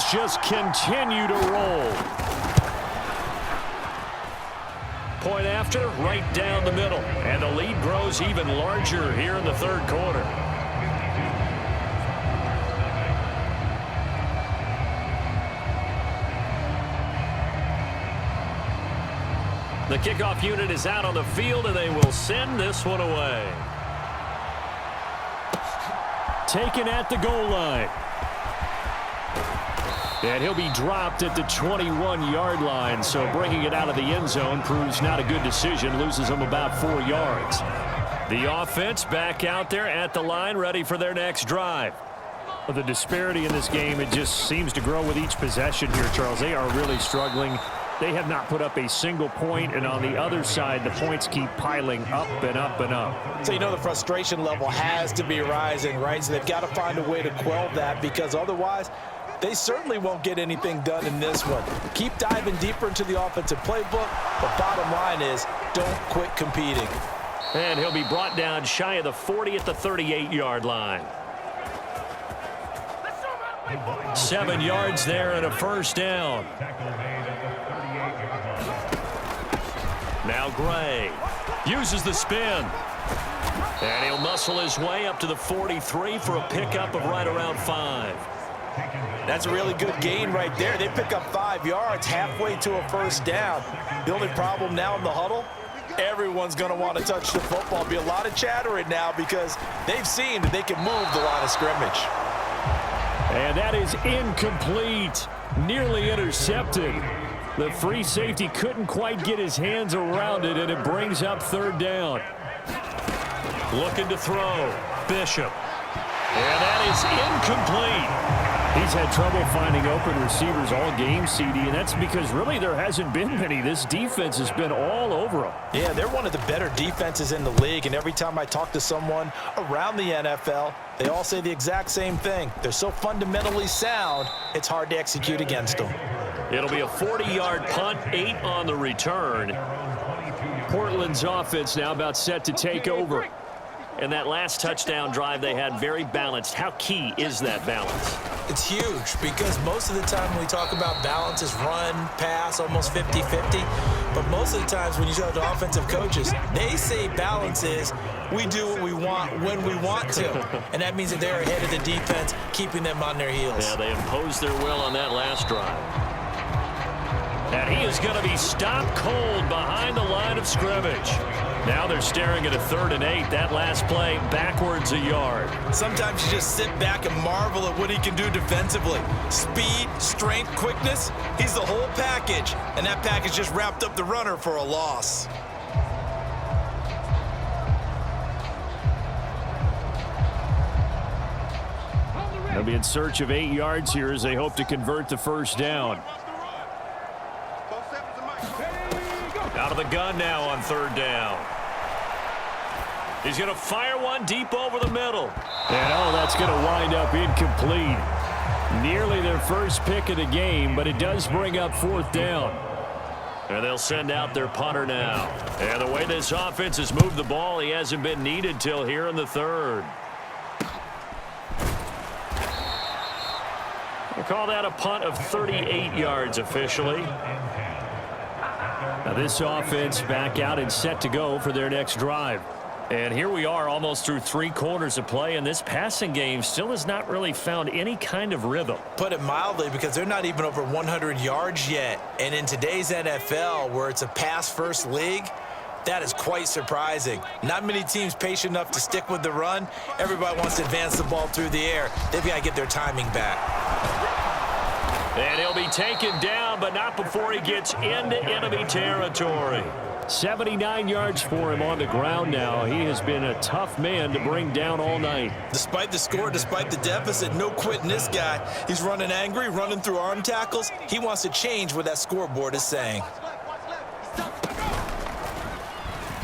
offense just continue to roll. Point after, right down the middle. And the lead grows even larger here in the third quarter. The kickoff unit is out on the field, and they will send this one away. Taken at the goal line. And he'll be dropped at the 21-yard line, so bringing it out of the end zone proves not a good decision, loses him about 4 yards. The offense back out there at the line, ready for their next drive. The disparity in this game, it just seems to grow with each possession here, Charles. They are really struggling. They have not put up a single point, and on the other side, the points keep piling up and up and up. So, you know, the frustration level has to be rising, right? So they've got to find a way to quell that, because otherwise they certainly won't get anything done in this one. Keep diving deeper into the offensive playbook. The bottom line is don't quit competing. And he'll be brought down shy of the 40 at the 38-yard line. 7 yards there and a first down. Now Gray uses the spin. And he'll muscle his way up to the 43 for a pickup of right around 5. That's a really good gain right there. They pick up 5 yards halfway to a first down. The only problem now in the huddle, everyone's going to want to touch the football. Be a lot of chattering now because they've seen that they can move the line of scrimmage. And that is incomplete. Nearly intercepted. The free safety couldn't quite get his hands around it, and it brings up third down. Looking to throw. Bishop. And that is incomplete. He's had trouble finding open receivers all game, CD, and that's because really there hasn't been many. This defense has been all over them. Yeah, they're one of the better defenses in the league, and every time I talk to someone around the NFL, they all say the exact same thing. They're so fundamentally sound, it's hard to execute against them. It'll be a 40-yard punt, 8 on the return. Portland's offense now about set to take over. And that last touchdown drive they had very balanced. How key is that balance? It's huge because most of the time when we talk about balance is run, pass, almost 50-50. But most of the times when you talk to offensive coaches, they say balance is we do what we want when we want to. And that means that they're ahead of the defense, keeping them on their heels. Yeah, they imposed their will on that last drive. And he is going to be stopped cold behind the line of scrimmage. Now they're staring at a 3rd and 8. That last play backwards a yard. Sometimes you just sit back and marvel at what he can do defensively. Speed, strength, quickness, he's the whole package. And that package just wrapped up the runner for a loss. They'll be in search of 8 yards here as they hope to convert the first down. Out of the gun now on 3rd down. He's going to fire one deep over the middle. And that's going to wind up incomplete. Nearly their first pick of the game, but it does bring up 4th down. And they'll send out their punter now. And the way this offense has moved the ball, he hasn't been needed till here in the 3rd. We'll call that a punt of 38 yards officially. Now this offense back out and set to go for their next drive. And here we are almost through 3 quarters of play, and this passing game still has not really found any kind of rhythm. Put it mildly, because they're not even over 100 yards yet. And in today's NFL, where it's a pass-first league, that is quite surprising. Not many teams patient enough to stick with the run. Everybody wants to advance the ball through the air. They've got to get their timing back. And he'll be taken down, but not before he gets into enemy territory. 79 yards for him on the ground now. He has been a tough man to bring down all night. Despite the score, despite the deficit, no quitting this guy. He's running angry, running through arm tackles. He wants to change what that scoreboard is saying.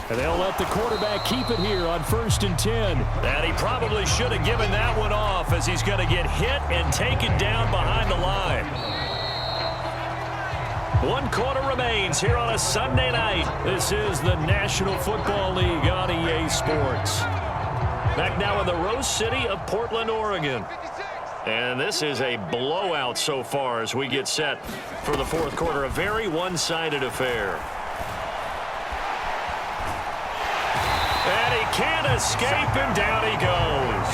And they'll let the quarterback keep it here on 1st and 10. And he probably should have given that one off as he's going to get hit and taken down behind the line. 1 quarter remains here on a Sunday night. This is the National Football League on EA Sports. Back now in the Rose City of Portland, Oregon. And this is a blowout so far as we get set for the fourth quarter. A very one-sided affair. And he can't escape, and down he goes.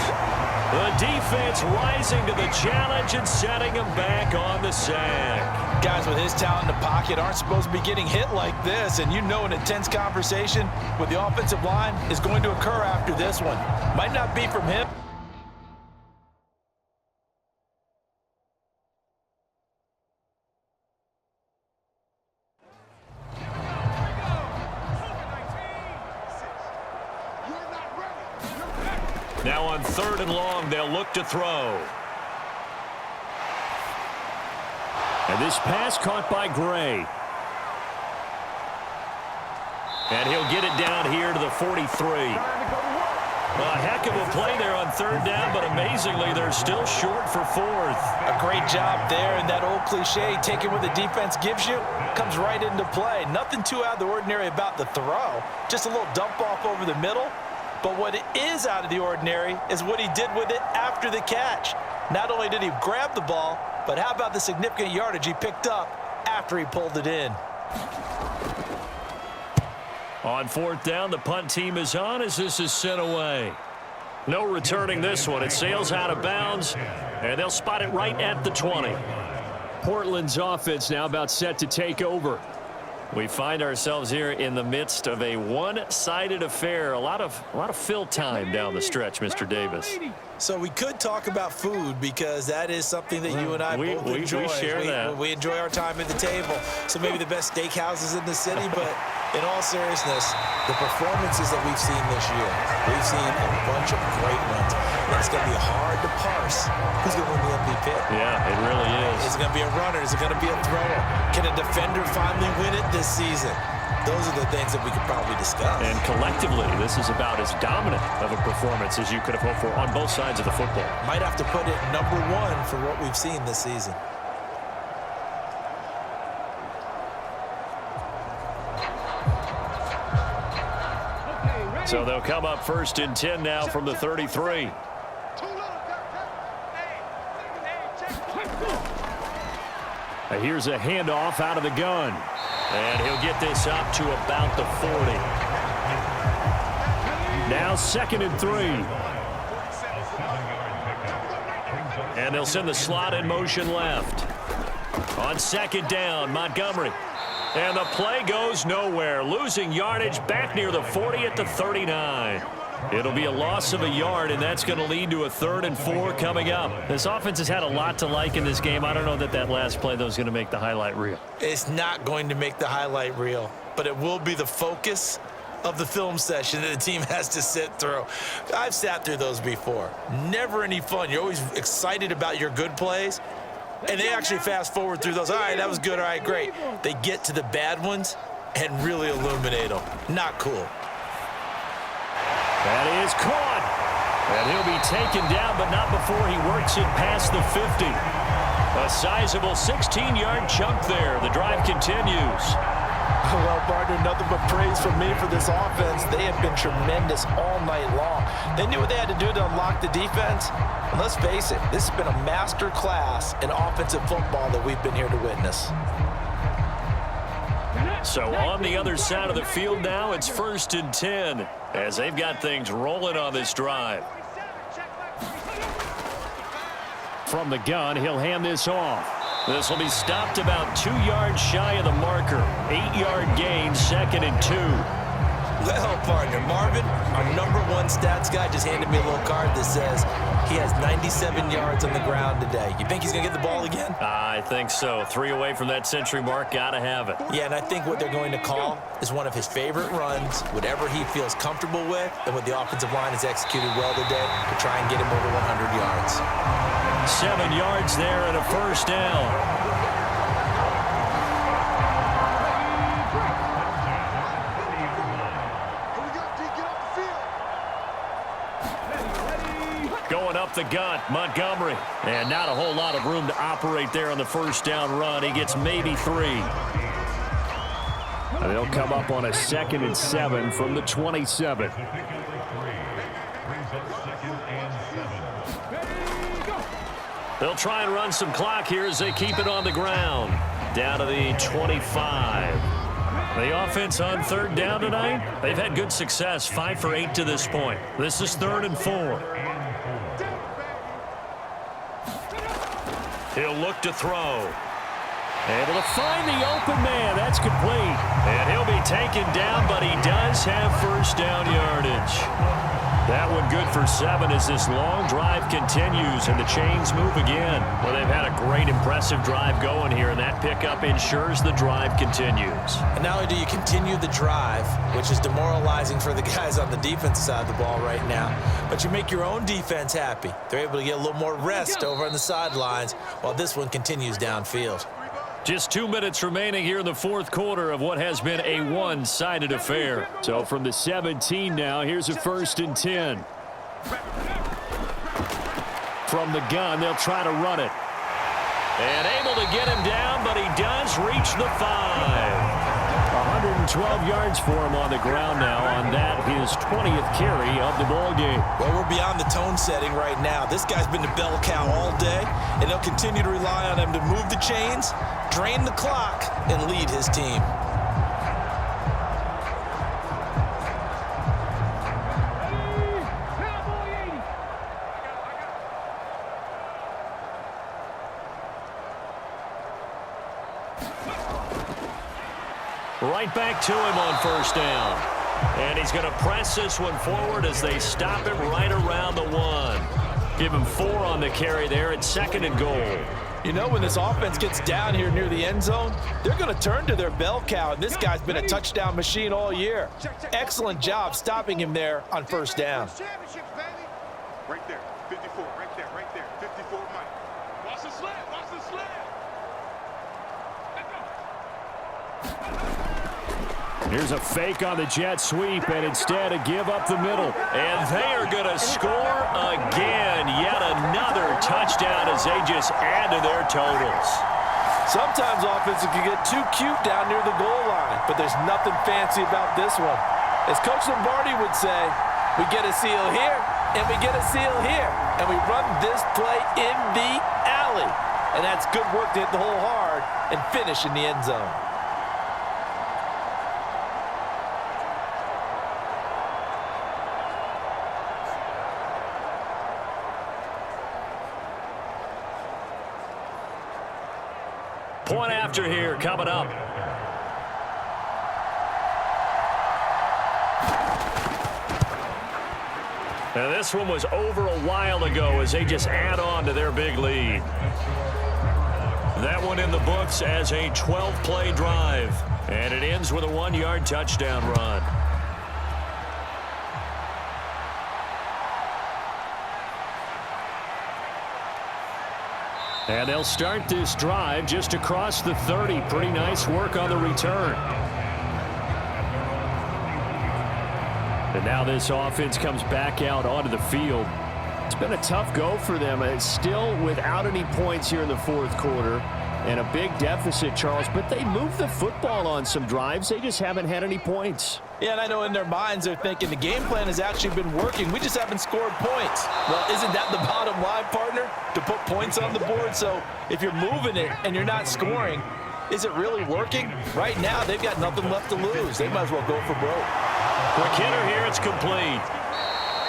The defense rising to the challenge and setting him back on the sack. Guys with his talent in the pocket aren't supposed to be getting hit like this, and you know an intense conversation with the offensive line is going to occur after this one. Might not be from him. Now on 3rd and long, they'll look to throw. And this pass caught by Gray. And he'll get it down here to the 43. A heck of a play there on 3rd down, but amazingly, they're still short for 4th. A great job there, and that old cliche, taking what the defense gives you, comes right into play. Nothing too out of the ordinary about the throw. Just a little dump off over the middle. But what is out of the ordinary is what he did with it after the catch. Not only did he grab the ball, but how about the significant yardage he picked up after he pulled it in? On 4th down, the punt team is on as this is sent away. No returning this one. It sails out of bounds, and they'll spot it right at the 20. Portland's offense now about set to take over. We find ourselves here in the midst of a one-sided affair. A lot of fill time down the stretch, Mr. Davis. So we could talk about food because that is something that you and I both enjoy. We share that. We enjoy our time at the table. So maybe the best steakhouses in the city, but in all seriousness, the performances that we've seen this year, we've seen a bunch of great ones. And it's going to be hard to parse who's going to win the MVP. Yeah, it really is. Is it going to be a runner? Is it going to be a thrower? Can a defender finally win it this season? Those are the things that we could probably discuss. And collectively, this is about as dominant of a performance as you could have hoped for on both sides of the football. Might have to put it #1 for what we've seen this season. So they'll come up 1st and 10 now from the 33. Here's a handoff out of the gun. And he'll get this up to about the 40. Now 2nd and 3. And they'll send the slot in motion left. On 2nd down, Montgomery. And the play goes nowhere. Losing yardage back near the 40 at the 39. It'll be a loss of a yard, and that's going to lead to a 3rd and 4 coming up. This offense has had a lot to like in this game. I don't know that last play, though, is going to make the highlight reel. It's not going to make the highlight reel, but it will be the focus of the film session that the team has to sit through. I've sat through those before. Never any fun. You're always excited about your good plays, and they actually fast forward through those. All right, that was good. All right, great. They get to the bad ones and really illuminate them. Not cool. That is caught. And he'll be taken down, but not before he works it past the 50. A sizable 16-yard chunk there. The drive continues. Well, partner, nothing but praise from me for this offense. They have been tremendous all night long. They knew what they had to do to unlock the defense. And let's face it, this has been a master class in offensive football that we've been here to witness. So on the other side of the field now, it's 1st and 10 as they've got things rolling on this drive. From the gun, he'll hand this off. This will be stopped about 2 yards shy of the marker. 8-yard gain, 2nd and 2. Well, partner, Marvin, our #1 stats guy, just handed me a little card that says he has 97 yards on the ground today. You think he's going to get the ball again? I think so. 3 away from that century mark. Got to have it. Yeah, and I think what they're going to call is one of his favorite runs, whatever he feels comfortable with, and what the offensive line has executed well today to try and get him over 100 yards. 7 yards there and a 1st down. Going up the gut, Montgomery. And not a whole lot of room to operate there on the 1st down run. He gets maybe 3. And they'll come up on a 2nd and 7 from the 27. They'll try and run some clock here as they keep it on the ground. Down to the 25. The offense on third down tonight, they've had good success, 5 for 8 to this point. This is 3rd and 4. He'll look to throw. Able to find the open man. That's complete. And he'll be taken down, but he does have first down yardage. That one good for 7 as this long drive continues and the chains move again. Well, they've had a great, impressive drive going here, and that pickup ensures the drive continues. And not only do you continue the drive, which is demoralizing for the guys on the defensive side of the ball right now, but you make your own defense happy. They're able to get a little more rest over on the sidelines while this one continues downfield. Just 2 minutes remaining here in the 4th quarter of what has been a one-sided affair. So from the 17 now, here's a 1st and 10. From the gun, they'll try to run it. And able to get him down, but he does reach the 5. 112 yards for him on the ground now on that, his 20th carry of the ball game. Well, we're beyond the tone setting right now. This guy's been the bell cow all day, and they'll continue to rely on him to move the chains, drain the clock, and lead his team. Right back to him on first down. And he's going to press this one forward as they stop him right around the 1. Give him 4 on the carry there at 2nd and goal. You know, when this offense gets down here near the end zone, they're going to turn to their bell cow, and this guy's been a touchdown machine all year. Excellent job stopping him there on first down. Right there, 54, right there, 54, Mike. Watch the slant, watch the slant. Here's a fake on the jet sweep, and instead a give up the middle. And they are going to score again. Yet another touchdown as they just add to their totals. Sometimes offenses can get too cute down near the goal line, but there's nothing fancy about this one. As Coach Lombardi would say, we get a seal here, and we get a seal here, and we run this play in the alley. And that's good work to hit the hole hard and finish in the end zone. Point after here coming up. And this one was over a while ago as they just add on to their big lead. That one in the books as a 12-play drive. And it ends with a 1-yard touchdown run. And they'll start this drive just across the 30. Pretty nice work on the return. And now this offense comes back out onto the field. It's been a tough go for them. It's still without any points here in the 4th quarter. And a big deficit, Charles. But they moved the football on some drives. They just haven't had any points. Yeah, and I know in their minds they're thinking the game plan has actually been working. We just haven't scored points. Well, isn't that the bottom line, partner? To put points on the board? So if you're moving it and you're not scoring, is it really working? Right now, they've got nothing left to lose. They might as well go for broke. Quick hitter here. It's complete.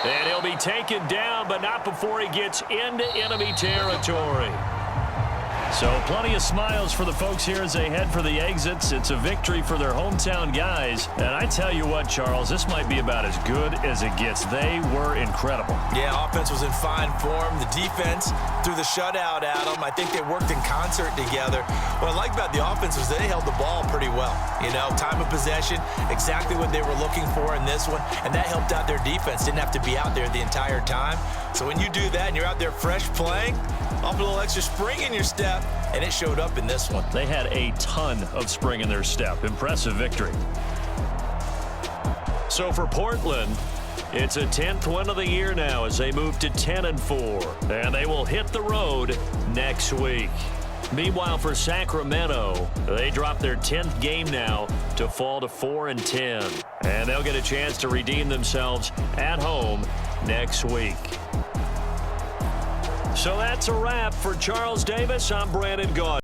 And he'll be taken down, but not before he gets into enemy territory. So plenty of smiles for the folks here as they head for the exits. It's a victory for their hometown guys. And I tell you what, Charles, this might be about as good as it gets. They were incredible. Yeah, offense was in fine form. The defense threw the shutout at them. I think they worked in concert together. What I like about the offense was they held the ball pretty well. You know, time of possession, exactly what they were looking for in this one. And that helped out their defense. Didn't have to be out there the entire time. So when you do that and you're out there fresh playing, off a little extra spring in your step, and it showed up in this one. They had a ton of spring in their step. Impressive victory. So for Portland, it's a 10th win of the year now as they move to 10-4. And they will hit the road next week. Meanwhile, for Sacramento, they drop their 10th game now to fall to 4-10. And they'll get a chance to redeem themselves at home next week. So that's a wrap For Charles Davis, I'm Brandon Gaudin.